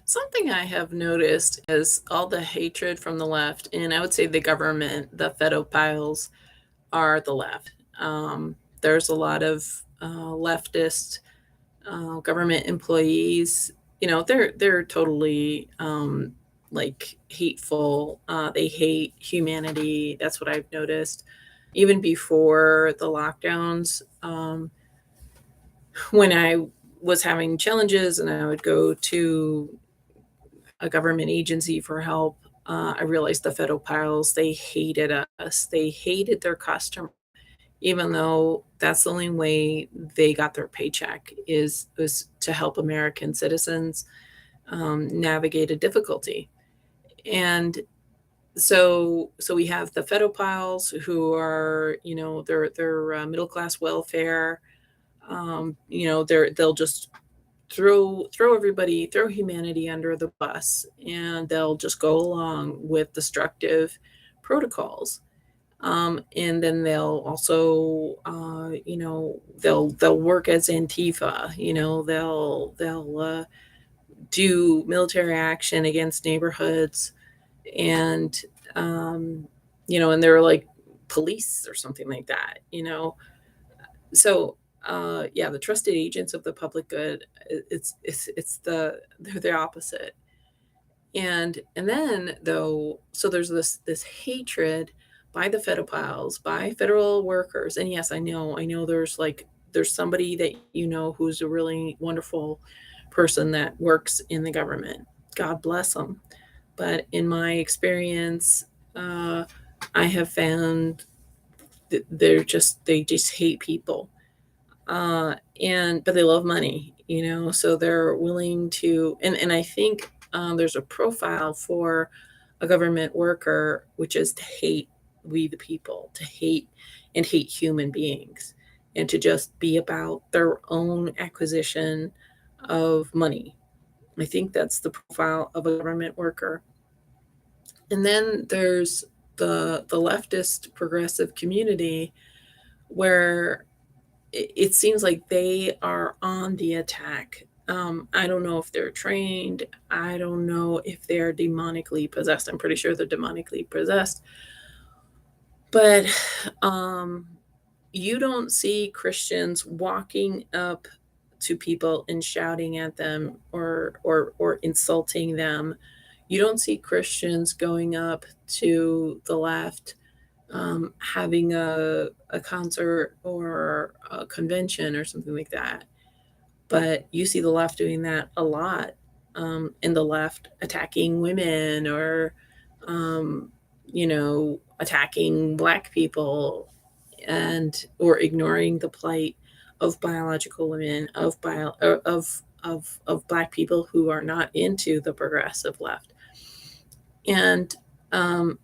Something I have noticed is all the hatred from the left, and I would say the government, the pedophiles are the left. There's a lot of leftist government employees. They're totally like hateful. They hate humanity. That's what I've noticed. Even before the lockdowns, when I was having challenges and I would go to a government agency for help, I realized the pedophiles, they hated us. They hated their customer, even though that's the only way they got their paycheck is was to help American citizens navigate a difficulty. And so we have the pedophiles who are, they're middle class welfare. They'll just throw humanity under the bus, and they'll just go along with destructive protocols. And then they'll also, they'll work as Antifa. They'll do military action against neighborhoods, and and they're like police or something like that. So yeah, the trusted agents of the public good. It's they're the opposite. And then though, so there's this hatred by the pedophiles, by federal workers. And yes, I know there's somebody that who's a really wonderful person that works in the government. God bless them. But in my experience, I have found that they just hate people. And but they love money, so they're willing to. And I think there's a profile for a government worker, which is to hate we the people, to hate and hate human beings, and to just be about their own acquisition of money. I think that's the profile of a government worker. And then there's the leftist progressive community, where it seems like they are on the attack. I don't know if they're trained. I don't know if they're demonically possessed. I'm pretty sure they're demonically possessed. But you don't see Christians walking up to people and shouting at them, or insulting them. You don't see Christians going up to the left, having a concert or a convention or something like that. But you see the left doing that a lot, and the left attacking women, or, attacking Black people, and or ignoring the plight of biological women, of Black people who are not into the progressive left. And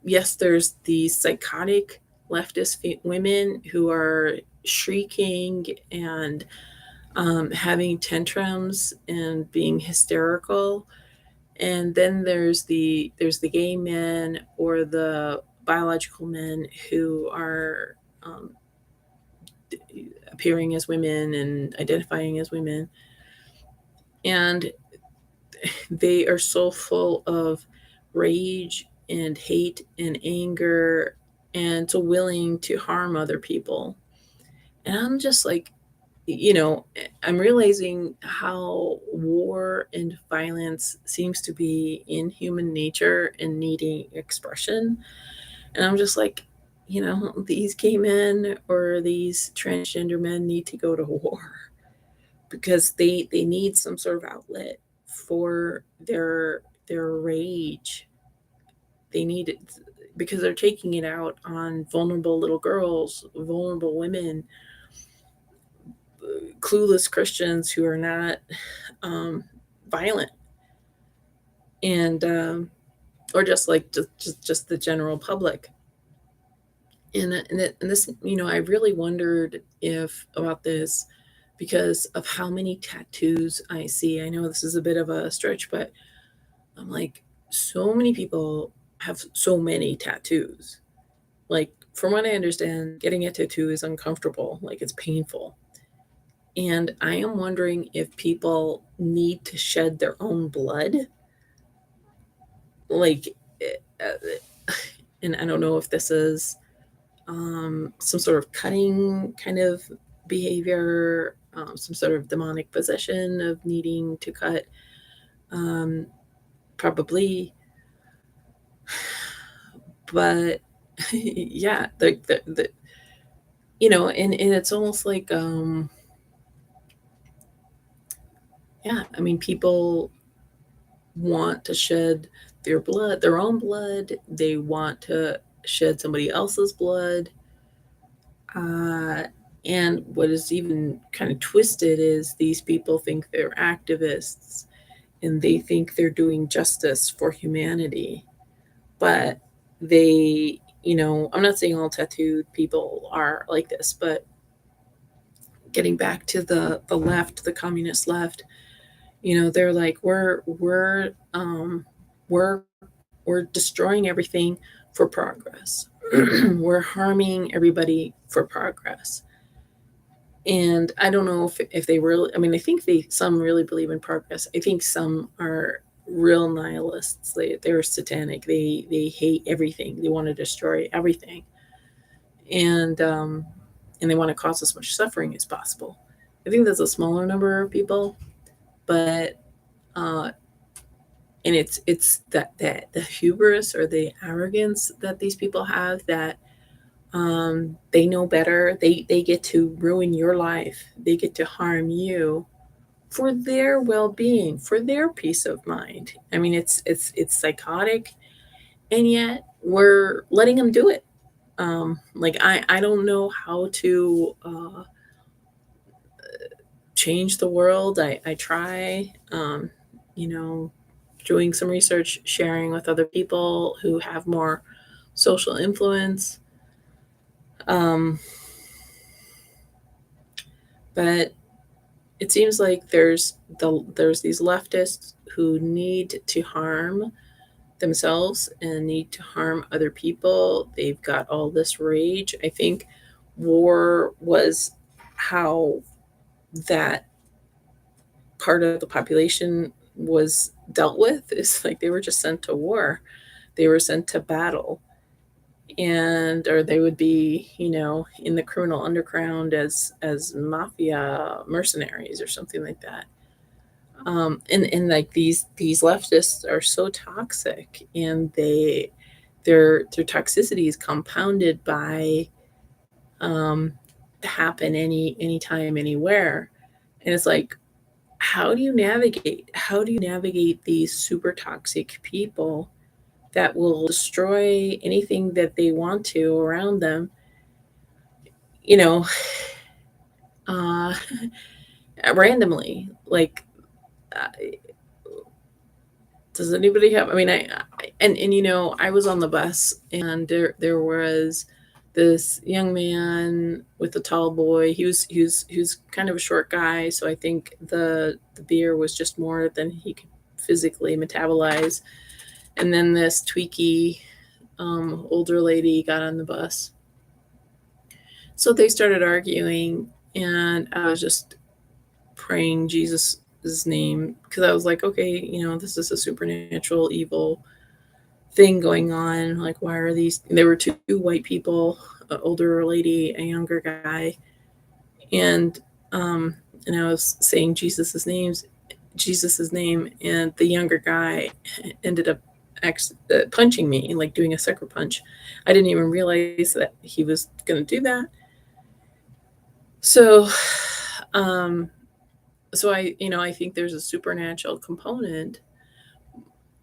yes, there's these psychotic leftist women who are shrieking and having tantrums and being hysterical. And then there's the gay men or the biological men who are appearing as women and identifying as women, and they are so full of rage and hate and anger, and so willing to harm other people. And I'm just like, I'm realizing how war and violence seems to be in human nature and needing expression. And I'm just like, these gay men or these transgender men need to go to war, because they need some sort of outlet for their rage. They need it because they're taking it out on vulnerable little girls, vulnerable women, clueless Christians who are not um, violent, and or just like just the general public. And this, I really wondered if about this, because of how many tattoos I see. I know this is a bit of a stretch, but I'm like, so many people have so many tattoos. Like, from what I understand, getting a tattoo is uncomfortable, like it's painful. And I am wondering if people need to shed their own blood like, and I don't know if this is some sort of cutting kind of behavior, some sort of demonic possession of needing to cut. Um, Probably, but yeah, and it's almost like, yeah, I mean, people want to shed their own blood. They want to shed somebody else's blood. Uh, and what is even kind of twisted is these people think they're activists and they think they're doing justice for humanity. But I'm not saying all tattooed people are like this, but getting back to the left, the communist left, they're like, we're we're destroying everything for progress. We're harming everybody for progress. And I don't know if they really, I mean, I think some really believe in progress. I think some are real nihilists. They're satanic. They hate everything. They want to destroy everything. And they want to cause as much suffering as possible. I think that's a smaller number of people, but uh and it's that the hubris or the arrogance that these people have, that they know better. They get to ruin your life. They get to harm you for their well-being, for their peace of mind. I mean, it's psychotic, and yet we're letting them do it. Like, I don't know how to change the world. I try, you know, doing some research, sharing with other people who have more social influence. Um, but it seems like there's these leftists who need to harm themselves and need to harm other people. They've got all this rage. I think war was how that part of the population was dealt with. It's like they were just sent to war. They were sent to battle. And or they would be, in the criminal underground as mafia mercenaries or something like that. And like these leftists are so toxic, and their toxicity is compounded by um, happen anytime, anywhere. And it's like, how do you navigate these super toxic people that will destroy anything that they want to around them, you know uh randomly, like, uh, does anybody have, I mean, and I was on the bus, and there was this young man with a tall boy. He was kind of a short guy, so I think the beer was just more than he could physically metabolize. And then this tweaky older lady got on the bus, so they started arguing, and I was just praying Jesus' name, because I was like, okay, this is a supernatural evil thing going on. Like, why are these? There were two white people, an older lady, a younger guy, and um, and I was saying Jesus's name, and the younger guy ended up punching me, like doing a sucker punch. I didn't even realize that he was going to do that. So, um, I think there's a supernatural component,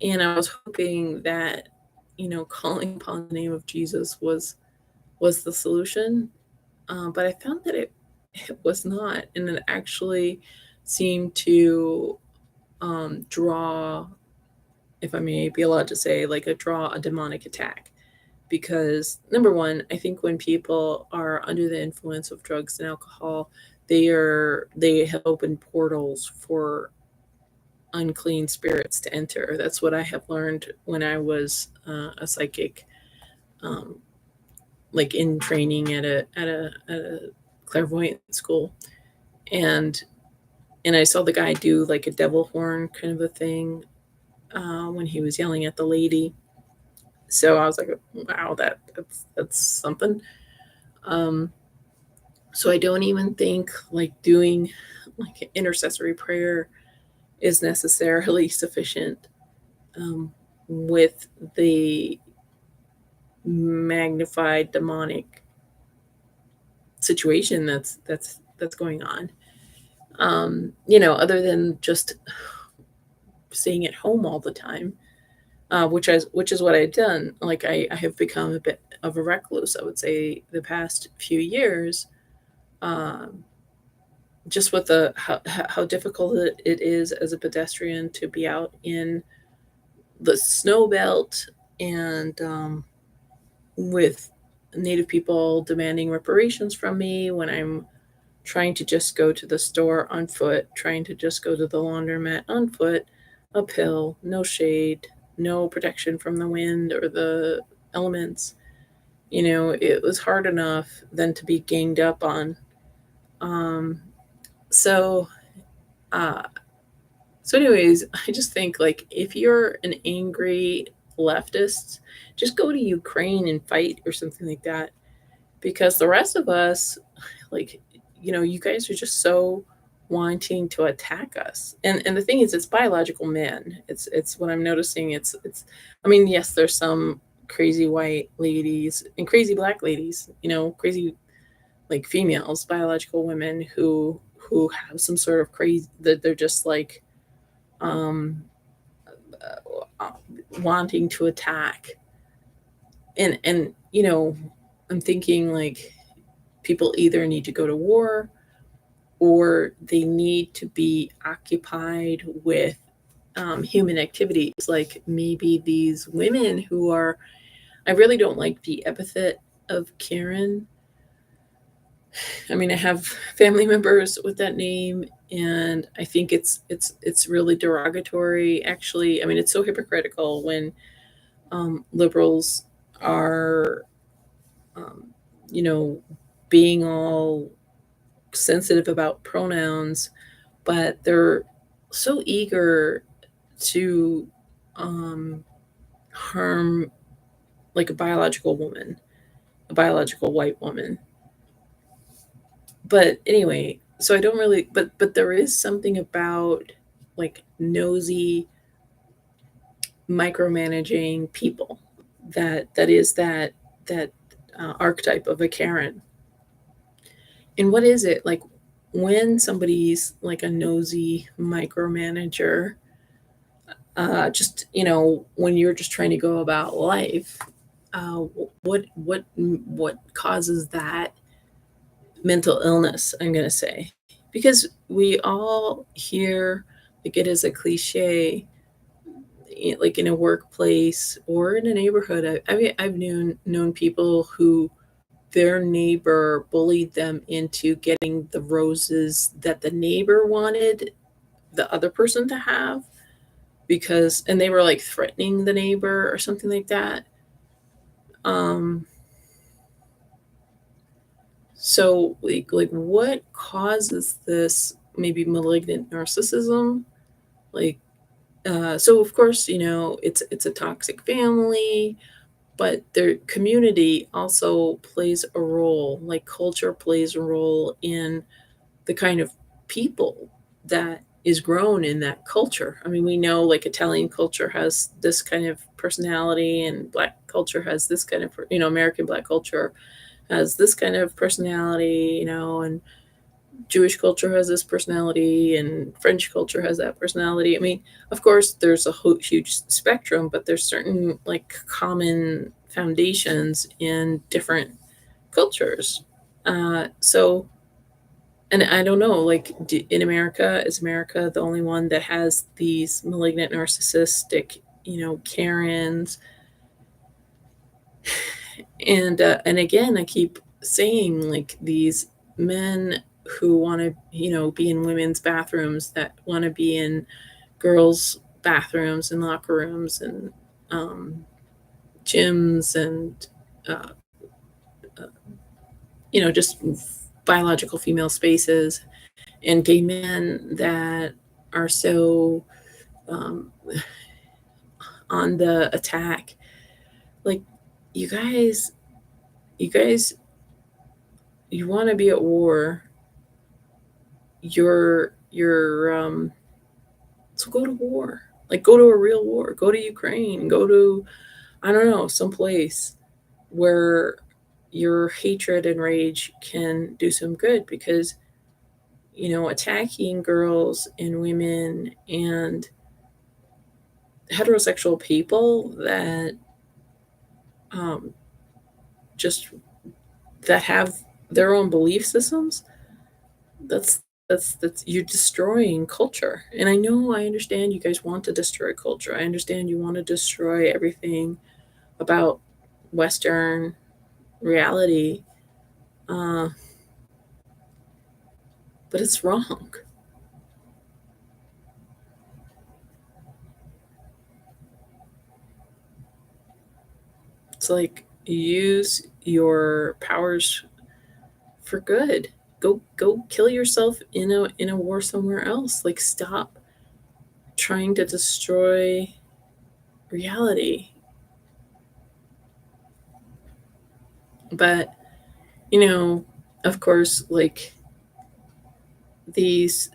and I was hoping that, calling upon the name of Jesus was the solution. But I found that it was not, and it actually seemed to draw, if I may be allowed to say, like, draw a demonic attack. Because number one, I think when people are under the influence of drugs and alcohol, they have opened portals for unclean spirits to enter. That's what I have learned when I was a psychic, um, like in training at a clairvoyant school, and I saw the guy do like a devil horn kind of a thing, when he was yelling at the lady. So I was like, wow, that's something. Um, so I don't even think like doing like intercessory prayer is necessarily sufficient um, with the magnified demonic situation that's going on. Other than just staying at home all the time, which is what I've done. Like I have become a bit of a recluse. I would say the past few years, um, just with the how difficult it is as a pedestrian to be out in the snow belt, and with Native people demanding reparations from me when I'm trying to just go to the store on foot, trying to just go to the laundromat on foot, uphill, no shade, no protection from the wind or the elements. It was hard enough than to be ganged up on. Um, so, uh, anyways, I just think like if you're an angry leftist, just go to Ukraine and fight or something like that. Because the rest of us, like, you guys are just so wanting to attack us. And the thing is, it's biological men. It's what I'm noticing. It's. I mean, yes, there's some crazy white ladies and crazy black ladies. Crazy like females, biological women who have some sort of crazy that they're just like um uh, wanting to attack. And I'm thinking like people either need to go to war or they need to be occupied with human activities. Like maybe these women who are, I really don't like the epithet of Karen. I mean, I have family members with that name, and I think it's really derogatory. Actually, I mean, it's so hypocritical when liberals are, um, you know, being all sensitive about pronouns, but they're so eager to harm like a biological woman, a biological white woman. But anyway, so I don't really, but there is something about like nosy micromanaging people that is that archetype of a Karen. And what is it like when somebody's like a nosy micromanager? Just when you're just trying to go about life, uh, what causes that mental illness? I'm gonna say because we all hear like it is a cliche, like in a workplace or in a neighborhood. I mean, I've known people who their neighbor bullied them into getting the roses that the neighbor wanted the other person to have because and they were like threatening the neighbor or something like that. um so what causes this maybe malignant narcissism? Like so of course it's a toxic family, but their community also plays a role, like culture plays a role in the kind of people that is grown in that culture. I mean, we know like Italian culture has this kind of personality, and Black culture has this kind of, American Black culture has this kind of personality, and Jewish culture has this personality, and French culture has that personality. I mean, of course, there's a huge spectrum, but there's certain like common foundations in different cultures. So and I don't know, like in America, is America the only one that has these malignant, narcissistic, Karens? And again, I keep saying like these men who want to, be in women's bathrooms, that want to be in girls' bathrooms and locker rooms and um, gyms and uh, just biological female spaces, and gay men that are so um, on the attack. Like, you guys, you guys, you want to be at war. You're so go to war. Like, go to a real war. Go to Ukraine. Go to, I don't know, someplace where your hatred and rage can do some good, because attacking girls and women and heterosexual people that um, just that have their own belief systems, that's that's you're destroying culture. And I understand you guys want to destroy culture. I understand you want to destroy everything about Western reality, uh, but it's wrong. It's like, use your powers for good. Go kill yourself in a war somewhere else. Like, stop trying to destroy reality. But you know, of course, like, these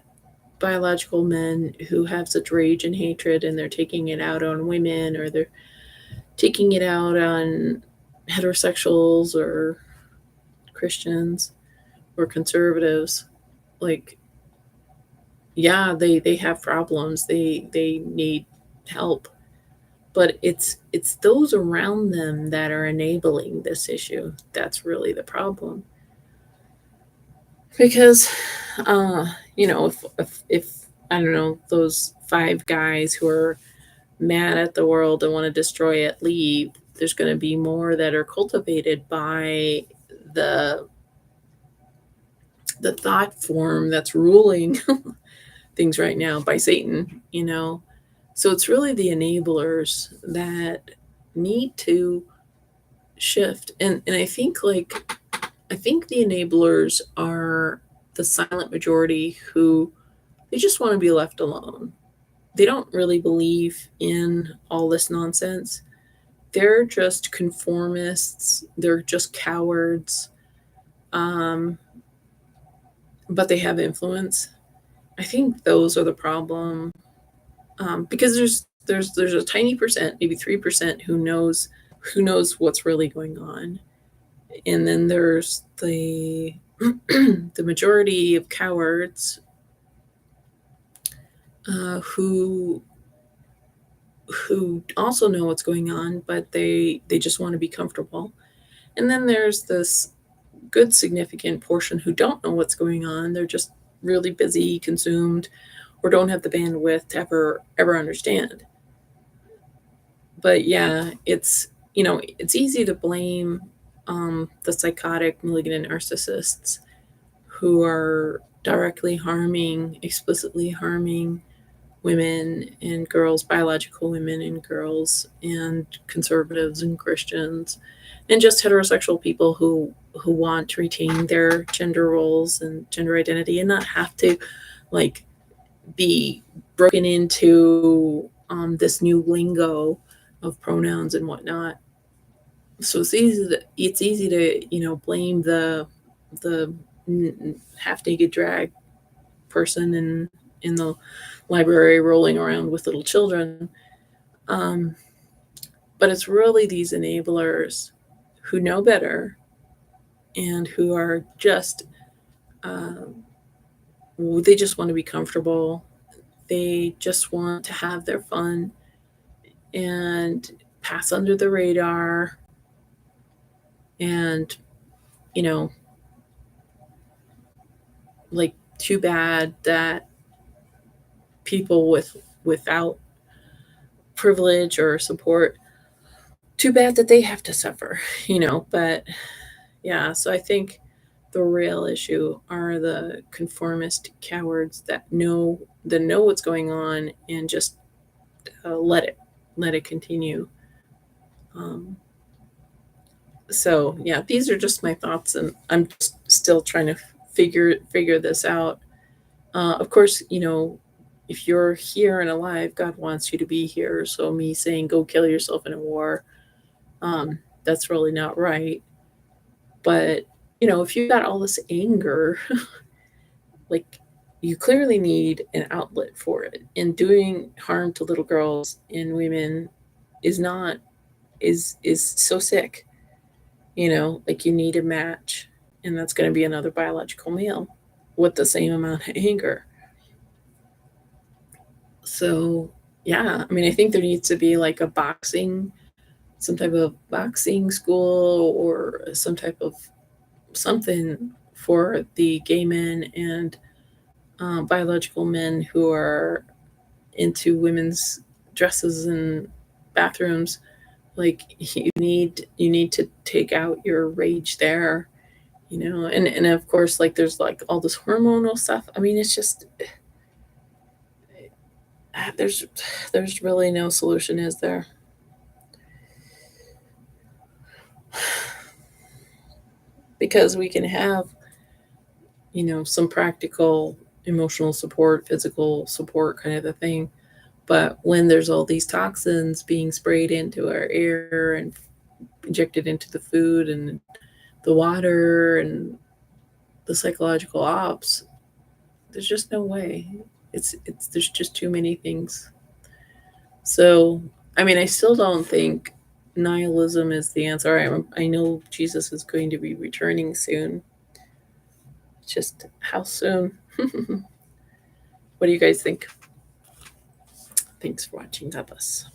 biological men who have such rage and hatred, and they're taking it out on women, or they're taking it out on heterosexuals or Christians or conservatives. Like, yeah, they have problems. They need help, but it's those around them that are enabling this issue. That's really the problem. Because uh if I don't know, those five guys who are mad at the world and want to destroy it leave, there's going to be more that are cultivated by the the thought form that's ruling things right now, by Satan. So it's really the enablers that need to shift. And I think the enablers are the silent majority who, they just want to be left alone. They don't really believe in all this nonsense. They're just conformists. They're just cowards. Um, but they have influence. I think those are the problem, because there's a tiny percent, maybe 3%, who knows what's really going on, and then there's the the majority of cowards, who also know what's going on, but they just want to be comfortable. And then there's this good significant portion who don't know what's going on. They're just really busy, consumed, or don't have the bandwidth to ever understand. But yeah, it's easy to blame the psychotic, malignant narcissists who are directly harming, explicitly harming women and girls, biological women and girls, and conservatives and Christians, and just heterosexual people who want to retain their gender roles and gender identity and not have to, like, be broken into this new lingo of pronouns and whatnot. So it's easy to blame the half naked drag person in the library rolling around with little children. Um, but it's really these enablers who know better and who are just, um, they just want to be comfortable. They just want to have their fun and pass under the radar. And, you know, like, too bad that people without privilege or support, too bad that they have to suffer. But yeah, so I think the real issue are the conformist cowards that know what's going on and just let it continue. Um, so yeah, these are just my thoughts, and I'm still trying to figure this out. Of course, if you're here and alive, God wants you to be here. So me saying go kill yourself in a war, that's really not right. But if you've got all this anger, like, you clearly need an outlet for it. And doing harm to little girls and women is not is so sick. Like, you need a match, and that's going to be another biological male with the same amount of anger. So, yeah, I mean, I think there needs to be like some type of boxing school, or some type of something for the gay men and biological men who are into women's dresses and bathrooms. Like, you need to take out your rage there. And of course, like, there's like all this hormonal stuff. I mean, it's just, there's really no solution, is there? Because we can have some practical emotional support, physical support, kind of a thing. But when there's all these toxins being sprayed into our air and injected into the food and the water and the psychological ops, there's just no way. It's there's just too many things. So, I mean, I still don't think nihilism is the answer. I know Jesus is going to be returning soon. Just how soon? What do you guys think? Thanks for watching. God bless.